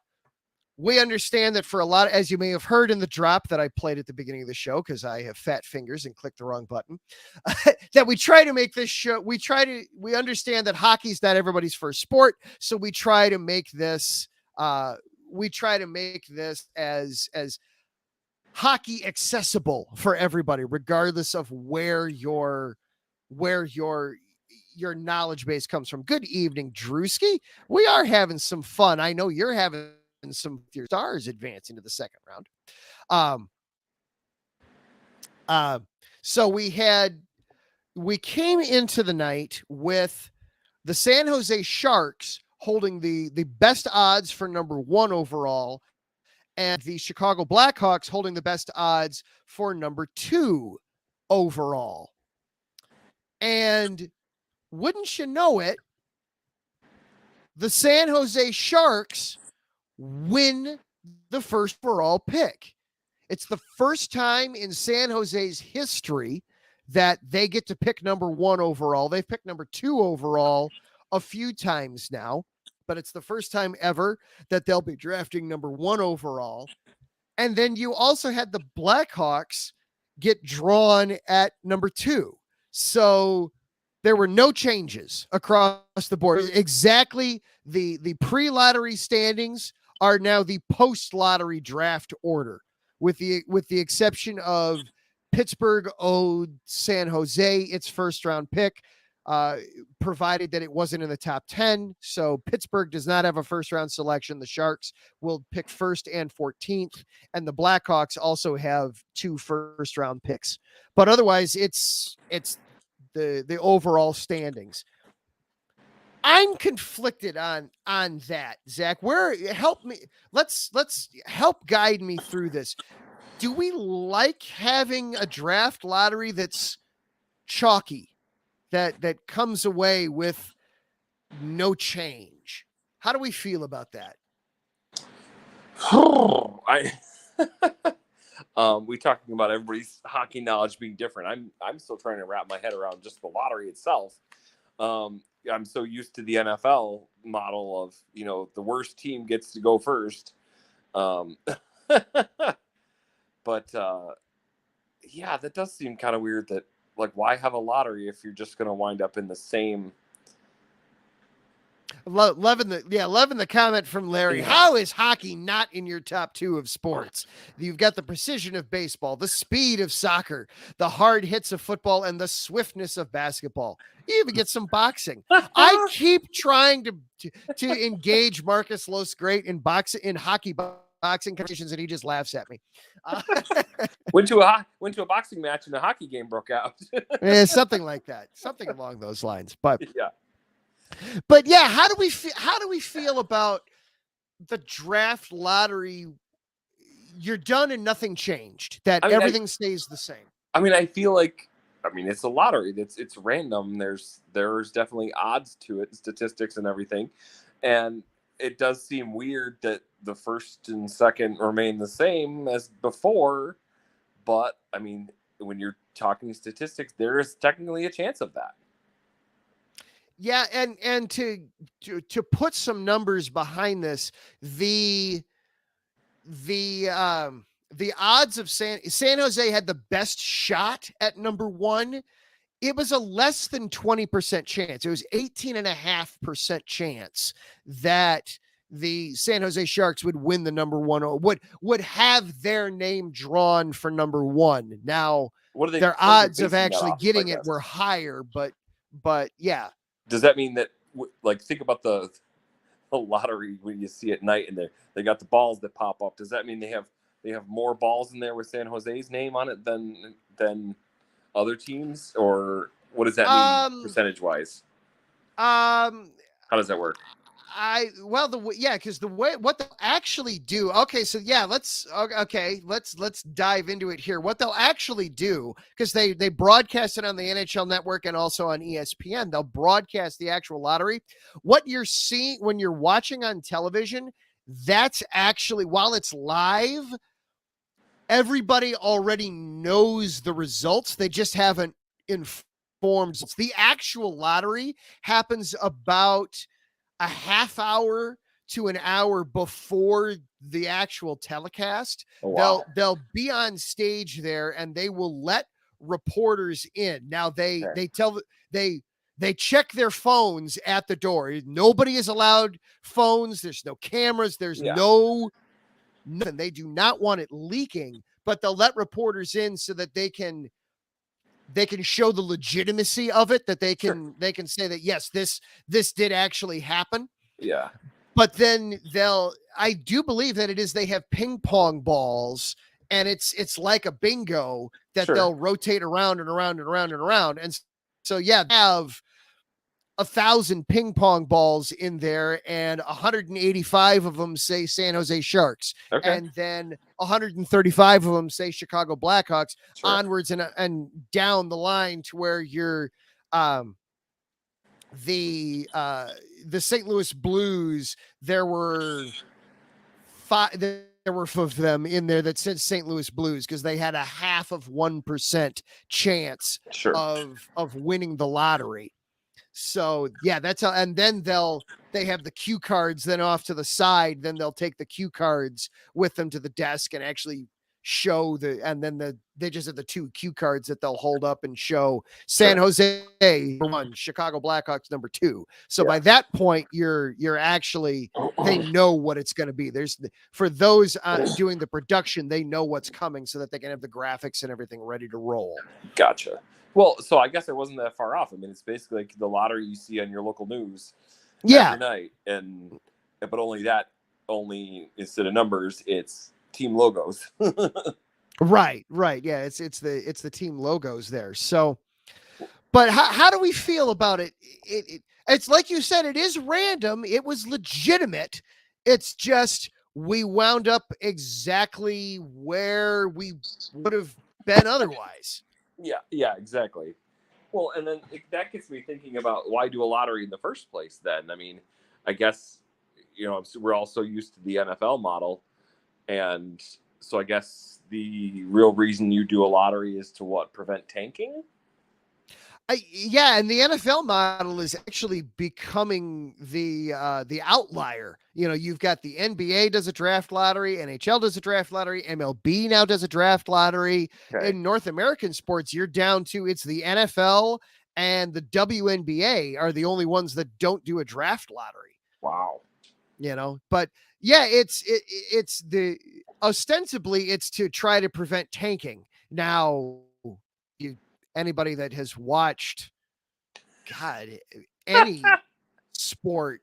Speaker 1: we understand that for a lot, as you may have heard in the drop that I played at the beginning of the show, because I have fat fingers and clicked the wrong button, that we try to make this show. We understand that hockey's not everybody's first sport. So we try to make this, as hockey accessible for everybody, regardless of where your where your knowledge base comes from. Good evening, Drewski. We are having some fun. I know you're having some your Stars advancing to the second round. So we came into the night with the San Jose Sharks holding the best odds for number 1 overall, and the Chicago Blackhawks holding the best odds for number 2 overall. And wouldn't you know it, the San Jose Sharks win the first overall pick. It's the first time in San Jose's history that they get to pick number 1 overall. They've picked number 2 overall a few times now, but it's the first time ever that they'll be drafting number 1 overall. And then you also had the Blackhawks get drawn at number 2. So there were no changes across the board. Exactly. The pre-lottery standings are now the post-lottery draft order, with the exception of Pittsburgh owed San Jose its first round pick, provided that it wasn't in the top 10. So Pittsburgh does not have a first round selection. The Sharks will pick 1st and 14th, and the Blackhawks also have 2 first round picks. But otherwise, it's the overall standings. I'm conflicted on that, Zach. Help me. Let's help guide me through this. Do we like having a draft lottery that's chalky, that comes away with no change? How do we feel about that?
Speaker 3: We talking about everybody's hockey knowledge being different. I'm still trying to wrap my head around just the lottery itself. I'm so used to the NFL model of, the worst team gets to go first. But yeah, that does seem kind of weird that, like, why have a lottery if you're just going to wind up in the same.
Speaker 1: Loving the comment from Larry. Yeah. How is hockey not in your top 2 of sports? You've got the precision of baseball, the speed of soccer, the hard hits of football, and the swiftness of basketball. You even get some boxing. I keep trying to engage Marcus Losgreat in hockey boxing competitions, and he just laughs at me.
Speaker 3: Went to a boxing match and a hockey game broke out.
Speaker 1: Yeah, something like that, something along those lines. But
Speaker 3: yeah,
Speaker 1: how do we feel about the draft lottery? You're done and nothing changed. Everything stays the same.
Speaker 3: I feel like, it's a lottery. It's random. There's definitely odds to it, statistics and everything. And it does seem weird that the first and second remain the same as before. But when you're talking statistics, there is technically a chance of that.
Speaker 1: Yeah, and to put some numbers behind this, the odds of San Jose had the best shot at number 1. It was a less than 20% chance. It was 18.5% chance that the San Jose Sharks would win the number 1, would have their name drawn for number 1. Now, their odds of actually getting it were higher, but yeah.
Speaker 3: Does that mean that, think about the lottery when you see at night and they got the balls that pop up? Does that mean they have more balls in there with San Jose's name on it than other teams, or what does that mean percentage wise? How does that work?
Speaker 1: Because what they'll actually do. Okay, so yeah, let's dive into it here. What they'll actually do, because they broadcast it on the NHL Network and also on ESPN. They'll broadcast the actual lottery. What you're seeing when you're watching on television, that's actually, while it's live, everybody already knows the results. They just haven't informed. The actual lottery happens about a half hour to an hour before the actual telecast.
Speaker 3: Oh, wow.
Speaker 1: They'll be on stage there and they will let reporters in. Now they check their phones at the door. Nobody is allowed phones. There's no cameras. There's nothing. They do not want it leaking, but they'll let reporters in so that they can they can show the legitimacy of it, that they can say that yes, this did actually happen.
Speaker 3: Yeah.
Speaker 1: But then I do believe that it is, they have ping pong balls, and it's like a bingo that they'll rotate around and around and around and around. And so, yeah, they have 1,000 ping pong balls in there, and 185 of them say San Jose Sharks.
Speaker 3: Okay.
Speaker 1: And then 135 of them say Chicago Blackhawks, onwards and down the line to where you're, the St. Louis Blues, there were 5 of them in there that said St. Louis Blues, because they had a 0.5% chance of winning the lottery. So yeah, that's how. And then they have the cue cards then off to the side. Then they'll take the cue cards with them to the desk and actually show and then they just have the 2 cue cards that they'll hold up and show San Jose number 1, Chicago Blackhawks number 2. So by that point, you're actually, they know what it's going to be. For those doing the production, they know what's coming so that they can have the graphics and everything ready to roll.
Speaker 3: Gotcha. Well, so I guess it wasn't that far off. I mean, it's basically like the lottery you see on your local news every night, but only instead of numbers, it's team logos.
Speaker 1: Right. Yeah, it's the team logos there. So, but how do we feel about it? It's like you said, it is random. It was legitimate. It's just we wound up exactly where we would have been otherwise.
Speaker 3: Yeah, exactly. Well, and then that gets me thinking about, why do a lottery in the first place then? I mean, I guess, we're all so used to the NFL model. And so I guess the real reason you do a lottery is to prevent tanking?
Speaker 1: Yeah, and the NFL model is actually becoming the outlier. You've got the NBA does a draft lottery, NHL does a draft lottery, MLB now does a draft lottery. Okay. In North American sports, you're down to, it's the NFL and the WNBA are the only ones that don't do a draft lottery.
Speaker 3: Wow.
Speaker 1: But yeah, it's ostensibly it's to try to prevent tanking. Now, anybody that has watched, any sport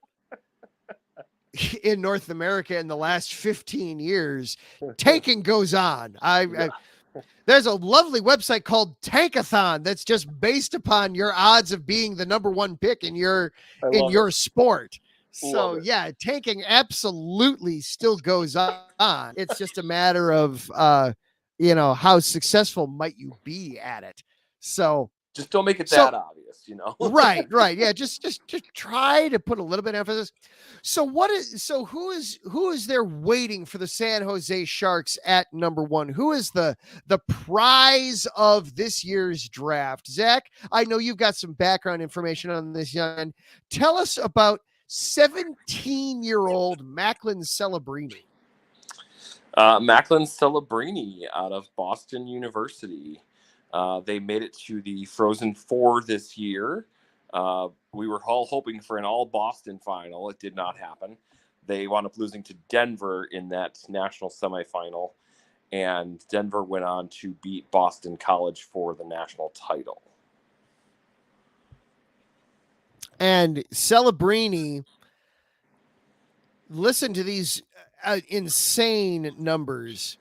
Speaker 1: in North America in the last 15 years, tanking goes on. There's a lovely website called Tankathon that's just based upon your odds of being the number 1 pick in your sport. So yeah, tanking absolutely still goes on. It's just a matter of, how successful might you be at it. So
Speaker 3: just don't make it that obvious,
Speaker 1: Right. Yeah. Just try to put a little bit of emphasis. So who is there waiting for the San Jose Sharks at number 1? Who is the prize of this year's draft? Zach, I know you've got some background information on this young man. Tell us about 17-year-old Macklin Celebrini.
Speaker 3: Macklin Celebrini out of Boston University. They made it to the Frozen Four this year. We were all hoping for an all-Boston final. It did not happen. They wound up losing to Denver in that national semifinal, and Denver went on to beat Boston College for the national title.
Speaker 1: And Celebrini, listen to these insane numbers.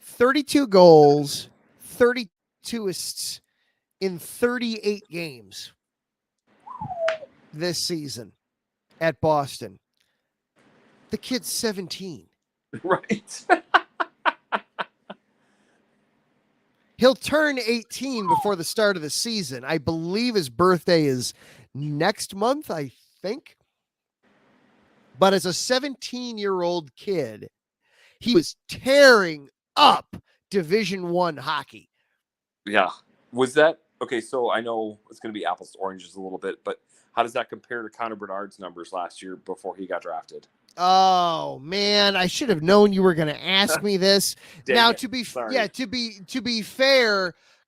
Speaker 1: 32 goals, 32 assists in 38 games this season at Boston. The kid's 17.
Speaker 3: Right.
Speaker 1: He'll turn 18 before the start of the season. I believe his birthday is next month, I think. But as a 17-year-old kid, he was tearing up Division I hockey.
Speaker 3: Yeah. Was that okay? So I know it's going to be apples to oranges a little bit, but how does that compare to Connor Bedard's numbers last year before he got drafted?
Speaker 1: Oh man, I should have known you were going to ask me this. Now, to be fair,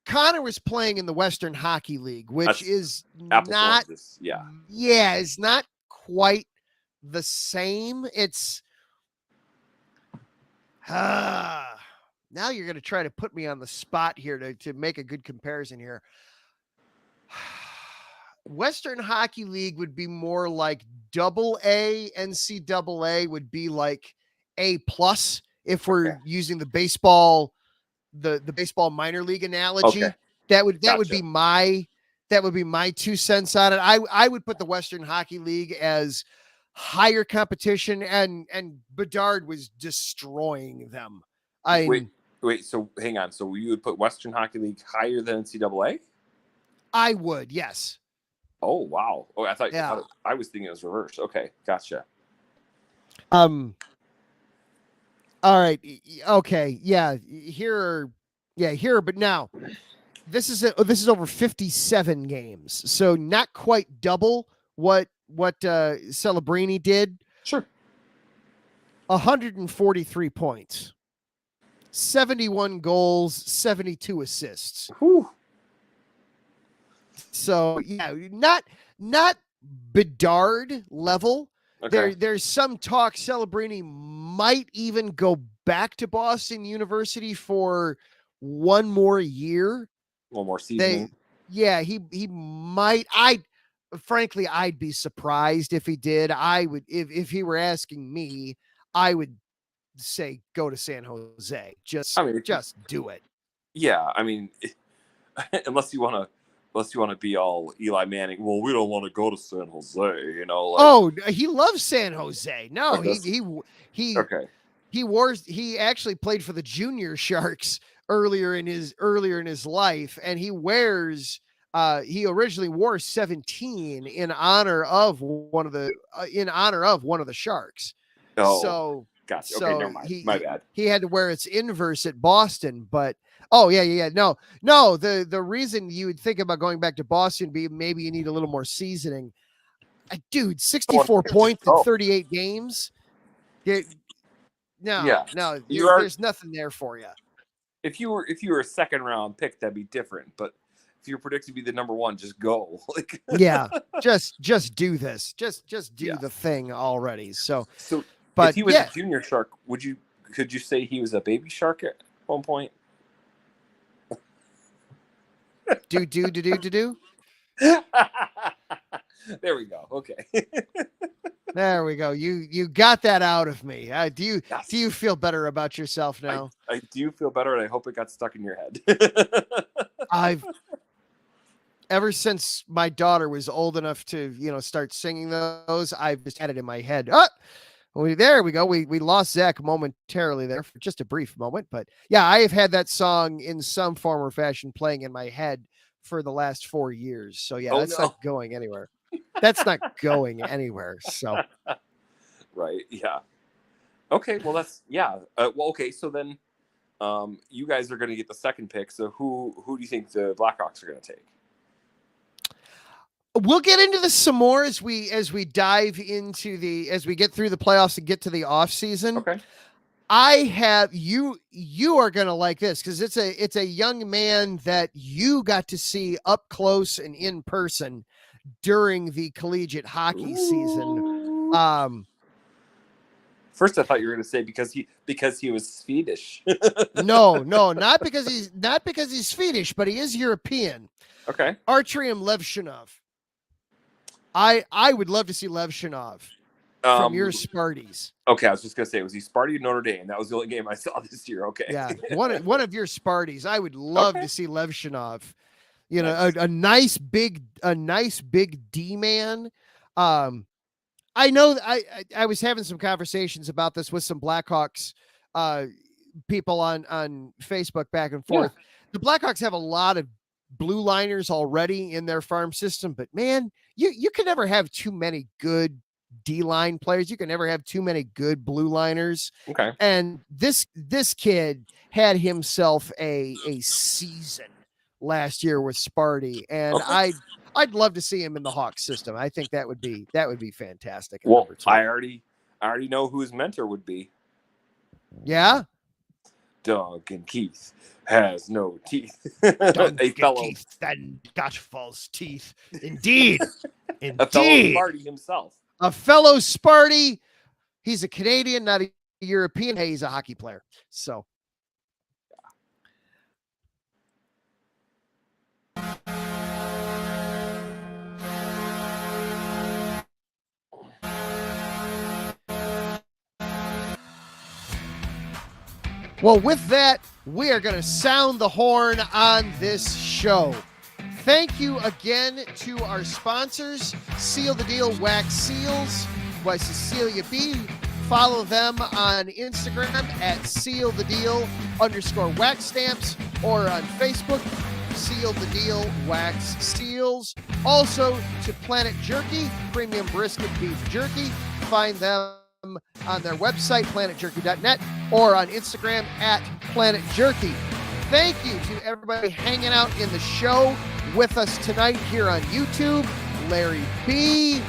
Speaker 1: Connor was playing in the Western Hockey League, which is not, is not quite the same. It's now you're going to try to put me on the spot here to make a good comparison here. Western Hockey League would be more like AA. NCAA would be like A+ if we're using the baseball, the baseball minor league analogy.
Speaker 3: Okay.
Speaker 1: That would
Speaker 3: Gotcha.
Speaker 1: be my 2 cents on it. I would put the Western Hockey League as higher competition, and Bedard was destroying them.
Speaker 3: Wait. So hang on. So you would put Western Hockey League higher than NCAA?
Speaker 1: I would, yes.
Speaker 3: Oh wow. Oh, I thought I was thinking it was reversed. Okay, gotcha.
Speaker 1: All right. Okay. Yeah. Here. But now, this is over 57 games, so not quite double what Celebrini did.
Speaker 3: Sure.
Speaker 1: 143 points, 71 goals, 72 assists.
Speaker 3: Whew.
Speaker 1: So yeah, not Bedard level.
Speaker 3: Okay.
Speaker 1: There's some talk Celebrini might even go back to Boston University for one more year.
Speaker 3: One more season.
Speaker 1: He might. I'd be surprised if he did. I would, if he were asking me, I would say go to San Jose. Just do it.
Speaker 3: Yeah, I mean, unless you want to be all Eli Manning. Well, we don't want to go to San Jose,
Speaker 1: He loves San Jose. No,
Speaker 3: okay.
Speaker 1: He actually played for the Junior Sharks earlier in his life, and he originally wore 17 in honor of one of the Sharks.
Speaker 3: Oh,
Speaker 1: so
Speaker 3: gotcha.
Speaker 1: So
Speaker 3: okay, never mind. My bad.
Speaker 1: He had to wear its inverse at Boston, but no. The reason you would think about going back to Boston be maybe you need a little more seasoning. Dude, 64 points in 38 games. There's nothing there for you.
Speaker 3: If you were a second round pick, that'd be different. But if you're predicted to be the number one, just go.
Speaker 1: Yeah, just do this. Just do the thing already. So
Speaker 3: but if he was a junior shark, could you say he was a baby shark at one point?
Speaker 1: Do.
Speaker 3: There we go. Okay.
Speaker 1: There we go. You got that out of me. Do you feel better about yourself now?
Speaker 3: I do feel better, and I hope it got stuck in your head.
Speaker 1: Ever since my daughter was old enough to start singing those, I've just had it in my head. There we go. We lost Zach momentarily there for just a brief moment, but yeah, I have had that song in some form or fashion playing in my head for the last 4 years. So yeah, that's not going anywhere. That's not going anywhere. So,
Speaker 3: right. Yeah. Okay. Well, okay. So then, you guys are going to get the second pick. So who do you think the Blackhawks are going to take?
Speaker 1: We'll get into this some more as we dive into as we get through the playoffs and get to the off season.
Speaker 3: Okay.
Speaker 1: I have you are going to like this because it's a young man that you got to see up close and in person during the collegiate hockey season.
Speaker 3: First, I thought you were going to say because he was Swedish.
Speaker 1: No, not because he's Swedish, but he is European.
Speaker 3: Okay.
Speaker 1: Artyom Levshinov. I would love to see Levshinov from your Sparties.
Speaker 3: Okay, I was just going to say, was he Sparty Notre Dame? That was the only game I saw this year. Okay.
Speaker 1: Yeah, one of your Sparties. I would love to see Levshinov. A nice big D man. I know I was having some conversations about this with some Blackhawks people on Facebook back and forth. Yeah. The Blackhawks have a lot of blue liners already in their farm system, but man, you can never have too many good D-line players. You can never have too many good blue liners.
Speaker 3: Okay.
Speaker 1: And this kid had himself a season last year with Sparty, and okay. I'd love to see him in the Hawks system. I think that would be fantastic.
Speaker 3: Well, I already know who his mentor would be.
Speaker 1: Yeah.
Speaker 3: Duncan Keith has no teeth.
Speaker 1: Duncan Keith then got false teeth. Indeed.
Speaker 3: A fellow Sparty himself.
Speaker 1: A fellow Sparty. He's a Canadian, not a European. Hey, he's a hockey player. So Well, with that, we are going to sound the horn on this show. Thank you again to our sponsors, Seal the Deal Wax Seals by Cecilia B. Follow them on Instagram at sealthedeal_wax stamps or on Facebook, Seal the Deal Wax Seals. Also to Planet Jerky, premium brisket beef jerky. Find them on their website, planetjerky.net, or on Instagram at Planet Jerky. Thank you to everybody hanging out in the show with us tonight here on YouTube. Larry B.,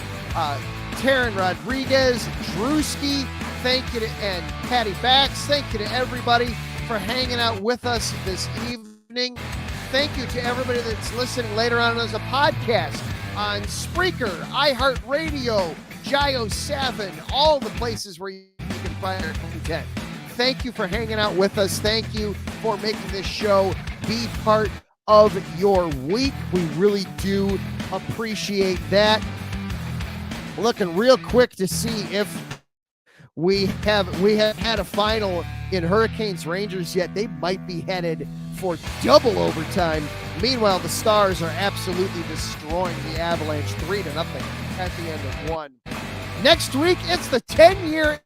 Speaker 1: Taryn Rodriguez, Drewski, thank you to, and Patty Bax. Thank you to everybody for hanging out with us this evening. Thank you to everybody that's listening later on as a podcast on Spreaker, iHeartRadio, Gio7, all the places where you can find our content. Thank you for hanging out with us. Thank you for making this show be part of your week. We really do appreciate that. Looking real quick to see if we have had a final in Hurricanes Rangers yet. They might be headed for double overtime. Meanwhile, the Stars are absolutely destroying the Avalanche 3-0 at the end of one. Next week, it's the 10-year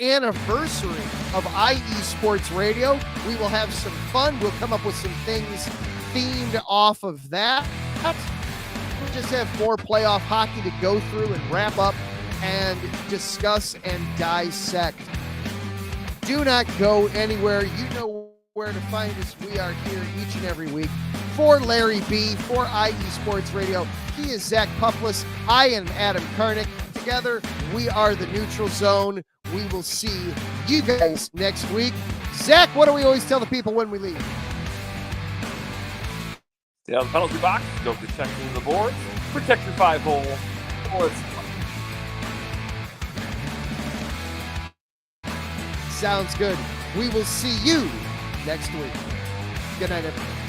Speaker 1: anniversary of IE Sports Radio. We will have some fun. We'll come up with some things themed off of that. We'll just have more playoff hockey to go through and wrap up and discuss and dissect. Do not go anywhere. You know where to find us. We are here each and every week. For Larry B., for IE Sports Radio, he is Zach Puffless. I am Adam Karnick. Together, we are the Neutral Zone. We will see you guys next week. Zach, what do we always tell the people when we leave?
Speaker 3: Stay out of the penalty box. Don't get checked into the boards. Protect your 5-hole.
Speaker 1: Sounds good. We will see you next week. Good night, everybody.